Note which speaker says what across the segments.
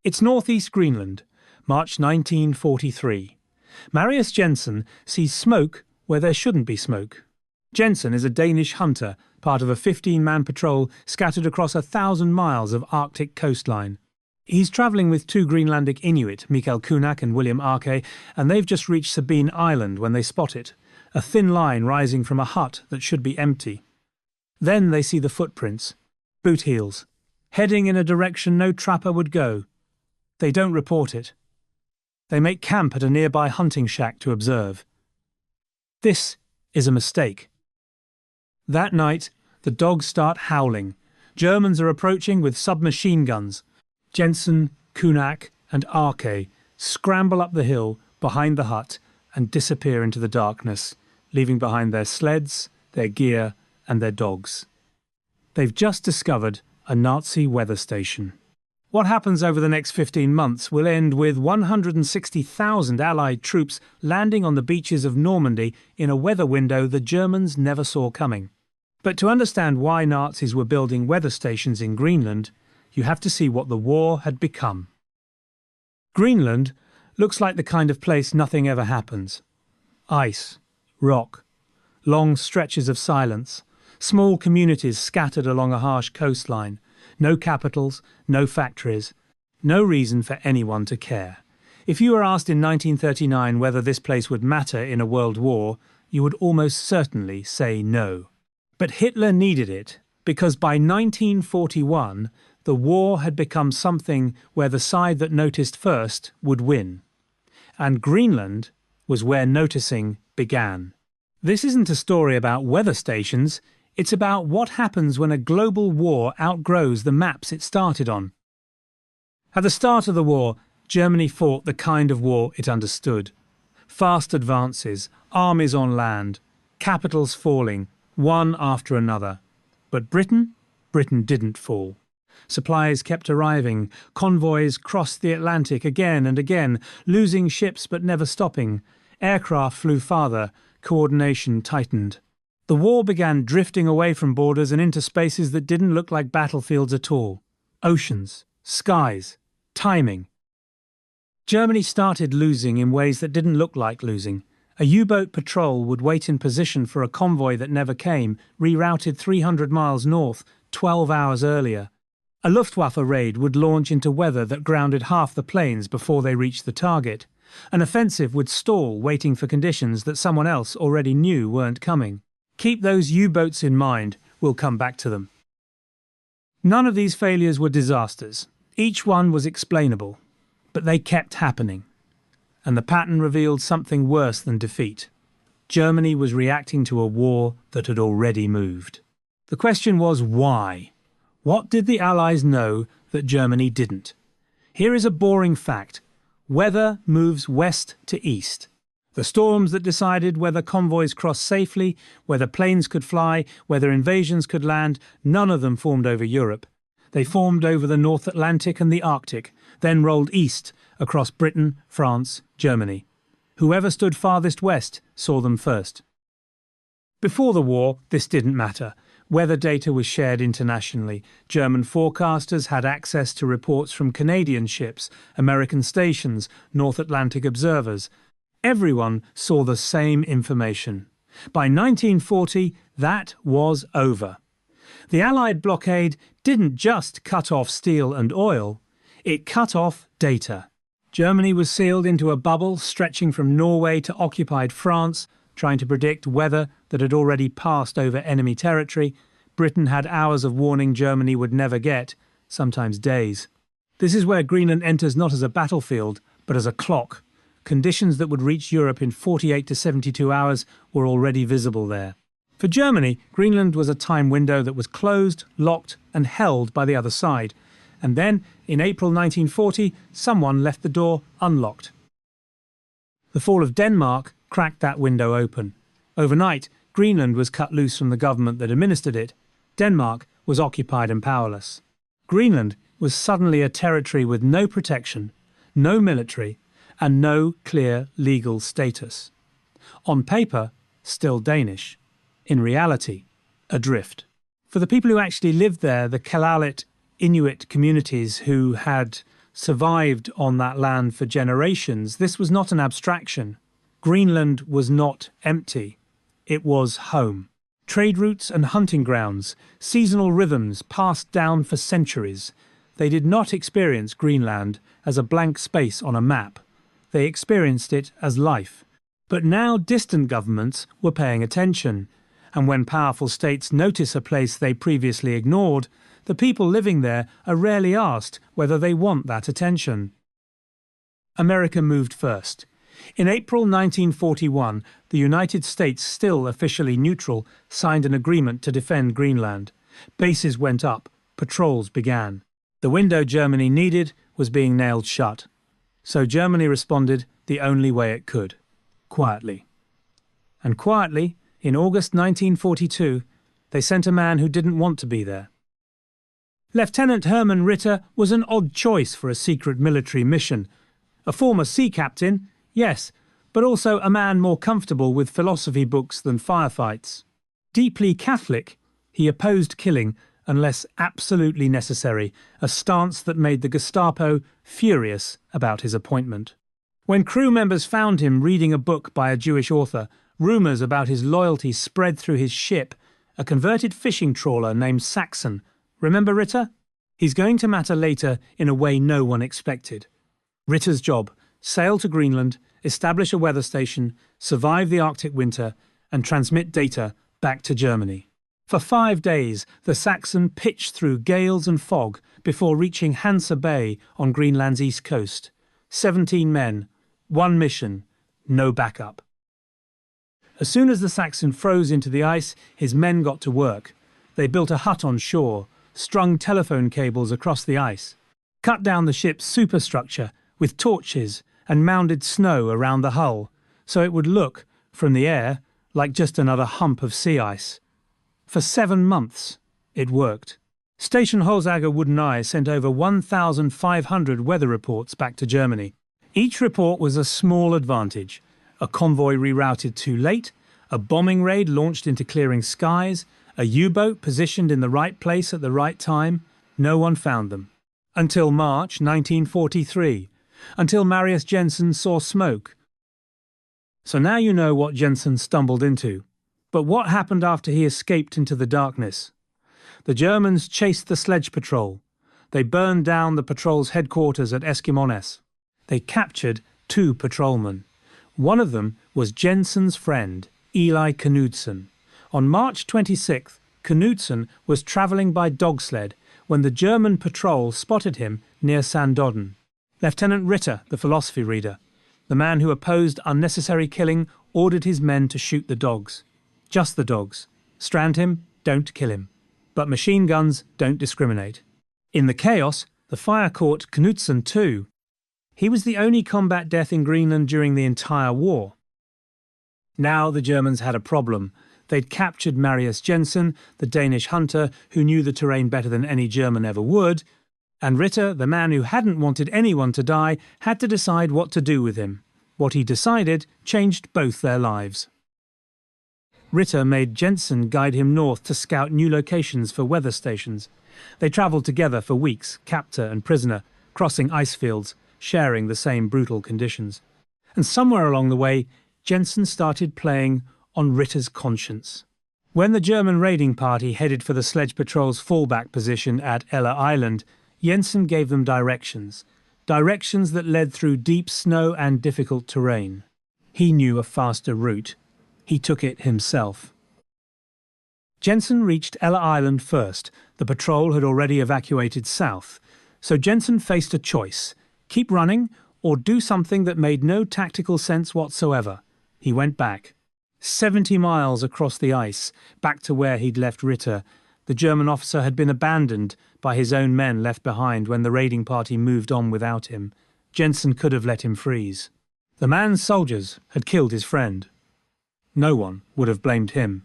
Speaker 1: It's northeast Greenland, March 1943. Marius Jensen sees smoke where there shouldn't be smoke. Jensen is a Danish hunter, part of a 15-man patrol scattered across 1,000 miles of Arctic coastline. He's travelling with two Greenlandic Inuit, Mikael Kunak and William Arke, and they've just reached Sabine Island when they spot it, a thin line rising from a hut that should be empty. Then they see the footprints, boot heels, heading in a direction no trapper would go. They don't report it. They make camp at a nearby hunting shack to observe. This is a mistake. That night, the dogs start howling. Germans are approaching with submachine guns. Jensen, Kunak and Arke scramble up the hill behind the hut and disappear into the darkness, leaving behind their sleds, their gear and their dogs. They've just discovered a Nazi weather station. What happens over the next 15 months will end with 160,000 Allied troops landing on the beaches of Normandy in a weather window the Germans never saw coming. But to understand why Nazis were building weather stations in Greenland, you have to see what the war had become. Greenland looks like the kind of place nothing ever happens. Ice, rock, long stretches of silence, small communities scattered along a harsh coastline, no capitals, no factories, no reason for anyone to care. If you were asked in 1939 whether this place would matter in a world war, you would almost certainly say no. But Hitler needed it, because by 1941, the war had become something where the side that noticed first would win. And Greenland was where noticing began. This isn't a story about weather stations, it's about what happens when a global war outgrows the maps it started on. At the start of the war, Germany fought the kind of war it understood. Fast advances, armies on land, capitals falling, one after another. But Britain didn't fall. Supplies kept arriving, convoys crossed the Atlantic again and again, losing ships but never stopping. Aircraft flew farther, coordination tightened. The war began drifting away from borders and into spaces that didn't look like battlefields at all. Oceans, skies, timing. Germany started losing in ways that didn't look like losing. A U-boat patrol would wait in position for a convoy that never came, rerouted 300 miles north, 12 hours earlier. A Luftwaffe raid would launch into weather that grounded half the planes before they reached the target. An offensive would stall, waiting for conditions that someone else already knew weren't coming. Keep those U-boats in mind, we'll come back to them. None of these failures were disasters. Each one was explainable, but they kept happening. And the pattern revealed something worse than defeat. Germany was reacting to a war that had already moved. The question was why? What did the Allies know that Germany didn't? Here is a boring fact. Weather moves west to east. The storms that decided whether convoys crossed safely, whether planes could fly, whether invasions could land, none of them formed over Europe. They formed over the North Atlantic and the Arctic, then rolled east across Britain, France, Germany. Whoever stood farthest west saw them first. Before the war, this didn't matter. Weather data was shared internationally. German forecasters had access to reports from Canadian ships, American stations, North Atlantic observers. Everyone saw the same information. By 1940, that was over. The Allied blockade didn't just cut off steel and oil, it cut off data. Germany was sealed into a bubble stretching from Norway to occupied France, trying to predict weather that had already passed over enemy territory. Britain had hours of warning Germany would never get, sometimes days. This is where Greenland enters not as a battlefield, but as a clock. Conditions that would reach Europe in 48 to 72 hours were already visible there. For Germany, Greenland was a time window that was closed, locked and held by the other side. And then, in April 1940, someone left the door unlocked. The fall of Denmark cracked that window open. Overnight, Greenland was cut loose from the government that administered it. Denmark was occupied and powerless. Greenland was suddenly a territory with no protection, no military, and no clear legal status. On paper, still Danish. In reality, adrift. For the people who actually lived there, the Kalalit Inuit communities who had survived on that land for generations, this was not an abstraction. Greenland was not empty. It was home. Trade routes and hunting grounds, seasonal rhythms passed down for centuries. They did not experience Greenland as a blank space on a map. They experienced it as life. But now distant governments were paying attention, and when powerful states notice a place they previously ignored, the people living there are rarely asked whether they want that attention. America moved first. In April 1941, the United States, still officially neutral, signed an agreement to defend Greenland. Bases went up, patrols began. The window Germany needed was being nailed shut. So Germany responded the only way it could, quietly. And quietly, in August 1942, they sent a man who didn't want to be there. Lieutenant Hermann Ritter was an odd choice for a secret military mission. A former sea captain, yes, but also a man more comfortable with philosophy books than firefights. Deeply Catholic, he opposed killing unless absolutely necessary, a stance that made the Gestapo furious about his appointment. When crew members found him reading a book by a Jewish author, rumours about his loyalty spread through his ship, a converted fishing trawler named Saxon. Remember Ritter? He's going to matter later in a way no one expected. Ritter's job: sail to Greenland, establish a weather station, survive the Arctic winter, and transmit data back to Germany. For 5 days, the Saxon pitched through gales and fog before reaching Hansa Bay on Greenland's east coast. 17 men, one mission, no backup. As soon as the Saxon froze into the ice, his men got to work. They built a hut on shore, strung telephone cables across the ice, cut down the ship's superstructure with torches and mounded snow around the hull, so it would look, from the air, like just another hump of sea ice. For 7 months, it worked. Station Holzager Wooden Eye sent over 1,500 weather reports back to Germany. Each report was a small advantage. A convoy rerouted too late, a bombing raid launched into clearing skies, a U-boat positioned in the right place at the right time. No one found them. Until March 1943, until Marius Jensen saw smoke. So now you know what Jensen stumbled into. But what happened after he escaped into the darkness? The Germans chased the sledge patrol. They burned down the patrol's headquarters at Eskimones. They captured 2 patrolmen. One of them was Jensen's friend, Eli Knudsen. On March 26th, Knudsen was travelling by dog sled when the German patrol spotted him near Sandodden. Lieutenant Ritter, the philosophy reader, the man who opposed unnecessary killing, ordered his men to shoot the dogs. Just the dogs. Strand him, don't kill him. But machine guns don't discriminate. In the chaos, the fire caught Knudsen too. He was the only combat death in Greenland during the entire war. Now the Germans had a problem. They'd captured Marius Jensen, the Danish hunter who knew the terrain better than any German ever would, and Ritter, the man who hadn't wanted anyone to die, had to decide what to do with him. What he decided changed both their lives. Ritter made Jensen guide him north to scout new locations for weather stations. They travelled together for weeks, captor and prisoner, crossing ice fields, sharing the same brutal conditions. And somewhere along the way, Jensen started playing on Ritter's conscience. When the German raiding party headed for the sledge patrol's fallback position at Ella Island, Jensen gave them directions that led through deep snow and difficult terrain. He knew a faster route. He took it himself. Jensen reached Ella Island first. The patrol had already evacuated south. So Jensen faced a choice: keep running or do something that made no tactical sense whatsoever. He went back. 70 miles across the ice, back to where he'd left Ritter. The German officer had been abandoned by his own men left behind when the raiding party moved on without him. Jensen could have let him freeze. The man's soldiers had killed his friend. No one would have blamed him.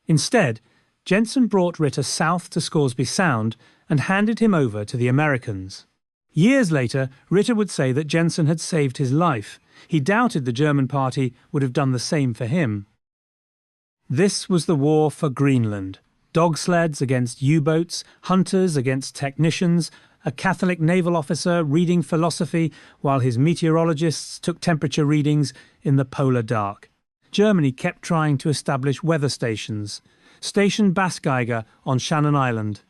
Speaker 1: Instead, Jensen brought Ritter south to Scoresby Sound and handed him over to the Americans. Years later, Ritter would say that Jensen had saved his life. He doubted the German party would have done the same for him. This was the war for Greenland. Dog sleds against U-boats, hunters against technicians, a Catholic naval officer reading philosophy while his meteorologists took temperature readings in the polar dark. Germany kept trying to establish weather stations. Station Baskeiger on Shannon Island.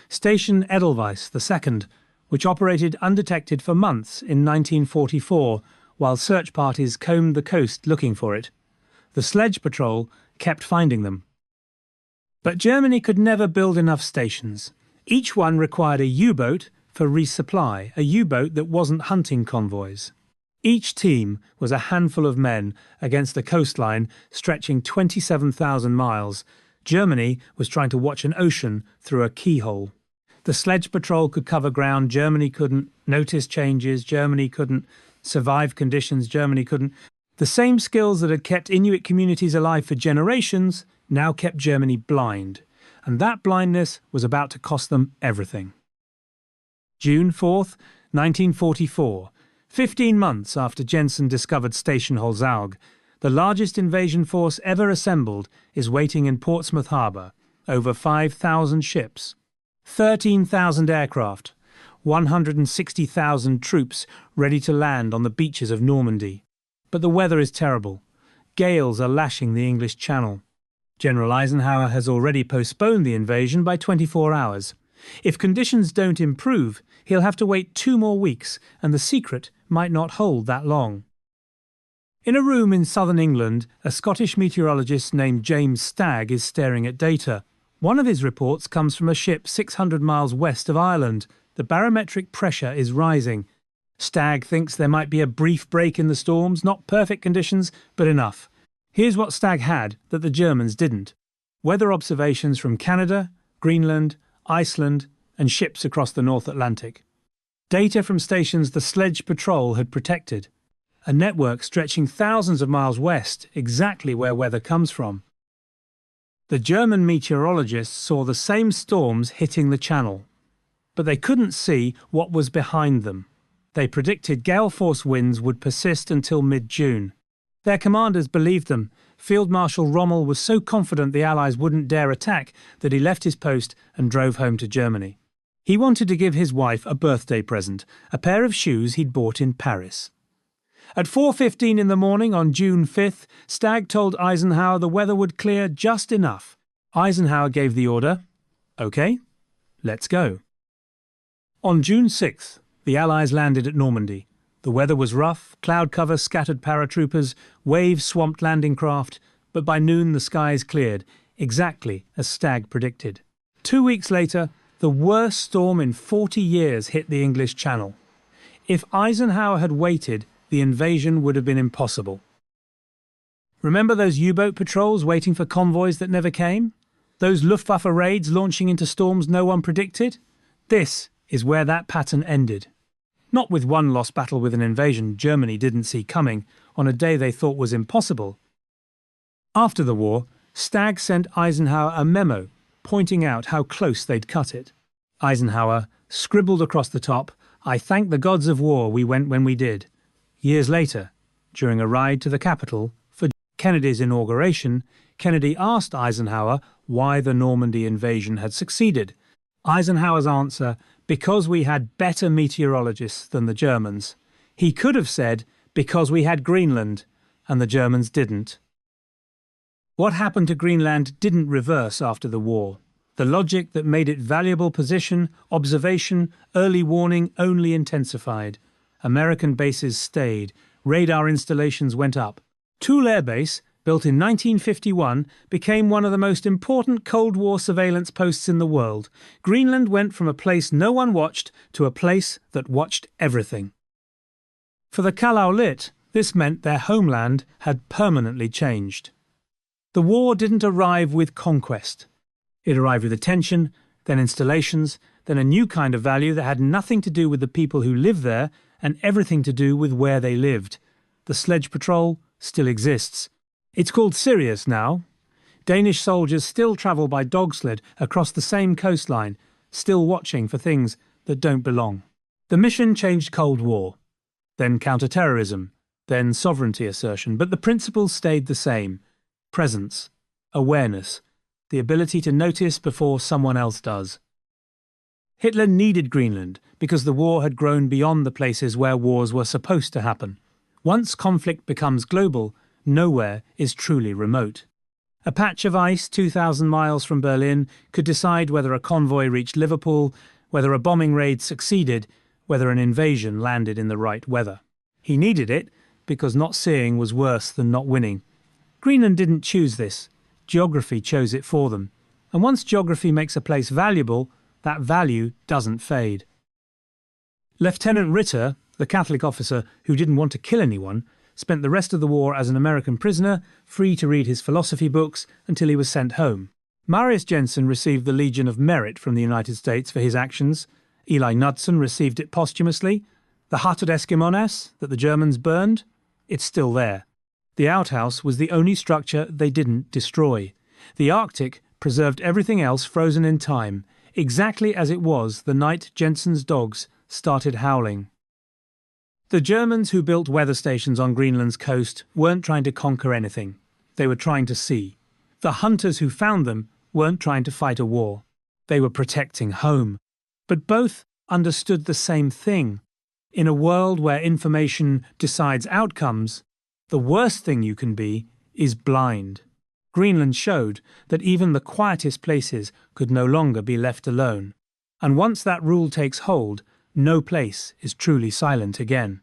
Speaker 1: Station Edelweiss II, which operated undetected for months in 1944 while search parties combed the coast looking for it. The sledge patrol kept finding them. But Germany could never build enough stations. Each one required a U-boat for resupply, a U-boat that wasn't hunting convoys. Each team was a handful of men against a coastline stretching 27,000 miles. Germany was trying to watch an ocean through a keyhole. The sledge patrol could cover ground, Germany couldn't. Notice changes, Germany couldn't. Survive conditions, Germany couldn't. The same skills that had kept Inuit communities alive for generations now kept Germany blind. And that blindness was about to cost them everything. June 4th, 1944. 15 months after Jensen discovered Station Holz, the largest invasion force ever assembled is waiting in Portsmouth Harbour. Over 5,000 ships, 13,000 aircraft, 160,000 troops ready to land on the beaches of Normandy. But the weather is terrible. Gales are lashing the English Channel. General Eisenhower has already postponed the invasion by 24 hours. If conditions don't improve, he'll have to wait 2 more weeks, and the secret might not hold that long. In a room in southern England, a Scottish meteorologist named James Stagg is staring at data. One of his reports comes from a ship 600 miles west of Ireland. The barometric pressure is rising. Stagg thinks there might be a brief break in the storms, not perfect conditions, but enough. Here's what Stagg had that the Germans didn't. Weather observations from Canada, Greenland, Iceland, and ships across the North Atlantic. Data from stations the sledge patrol had protected. A network stretching thousands of miles west, exactly where weather comes from. The German meteorologists saw the same storms hitting the Channel, but they couldn't see what was behind them. They predicted gale force winds would persist until mid-June. Their commanders believed them. Field Marshal Rommel was so confident the Allies wouldn't dare attack that he left his post and drove home to Germany. He wanted to give his wife a birthday present, a pair of shoes he'd bought in Paris. At 4:15 in the morning on June 5th, Stagg told Eisenhower the weather would clear just enough. Eisenhower gave the order, "OK, let's go." On June 6th, the Allies landed at Normandy. The weather was rough, cloud cover scattered paratroopers, waves swamped landing craft, but by noon the skies cleared, exactly as Stagg predicted. 2 weeks later, the worst storm in 40 years hit the English Channel. If Eisenhower had waited, the invasion would have been impossible. Remember those U-boat patrols waiting for convoys that never came? Those Luftwaffe raids launching into storms no one predicted? This is where that pattern ended. Not with one lost battle with an invasion Germany didn't see coming on a day they thought was impossible. After the war, Stagg sent Eisenhower a memo pointing out how close they'd cut it. Eisenhower scribbled across the top, "I thank the gods of war we went when we did." Years later, during a ride to the Capitol for Kennedy's inauguration, Kennedy asked Eisenhower why the Normandy invasion had succeeded. Eisenhower's answer, "Because we had better meteorologists than the Germans." He could have said, "Because we had Greenland," and the Germans didn't. What happened to Greenland didn't reverse after the war. The logic that made it valuable position, observation, early warning only intensified. American bases stayed. Radar installations went up. Toul Air Base, built in 1951, became one of the most important Cold War surveillance posts in the world. Greenland went from a place no one watched to a place that watched everything. For the Kalaallit, this meant their homeland had permanently changed. The war didn't arrive with conquest. It arrived with attention, then installations, then a new kind of value that had nothing to do with the people who lived there and everything to do with where they lived. The sledge patrol still exists. It's called Sirius now. Danish soldiers still travel by dog sled across the same coastline, still watching for things that don't belong. The mission changed Cold War, then counterterrorism, then sovereignty assertion, but the principles stayed the same. Presence, awareness, the ability to notice before someone else does. Hitler needed Greenland because the war had grown beyond the places where wars were supposed to happen. Once conflict becomes global, nowhere is truly remote. A patch of ice 2,000 miles from Berlin could decide whether a convoy reached Liverpool, whether a bombing raid succeeded, whether an invasion landed in the right weather. He needed it because not seeing was worse than not winning. Greenland didn't choose this. Geography chose it for them. And once geography makes a place valuable, that value doesn't fade. Lieutenant Ritter, the Catholic officer who didn't want to kill anyone, spent the rest of the war as an American prisoner, free to read his philosophy books until he was sent home. Marius Jensen received the Legion of Merit from the United States for his actions. Eli Knudsen received it posthumously. The hut at Eskimones that the Germans burned, it's still there. The outhouse was the only structure they didn't destroy. The Arctic preserved everything else frozen in time, exactly as it was the night Jensen's dogs started howling. The Germans who built weather stations on Greenland's coast weren't trying to conquer anything. They were trying to see. The hunters who found them weren't trying to fight a war. They were protecting home. But both understood the same thing. In a world where information decides outcomes, the worst thing you can be is blind. Greenland showed that even the quietest places could no longer be left alone. And once that rule takes hold, no place is truly silent again.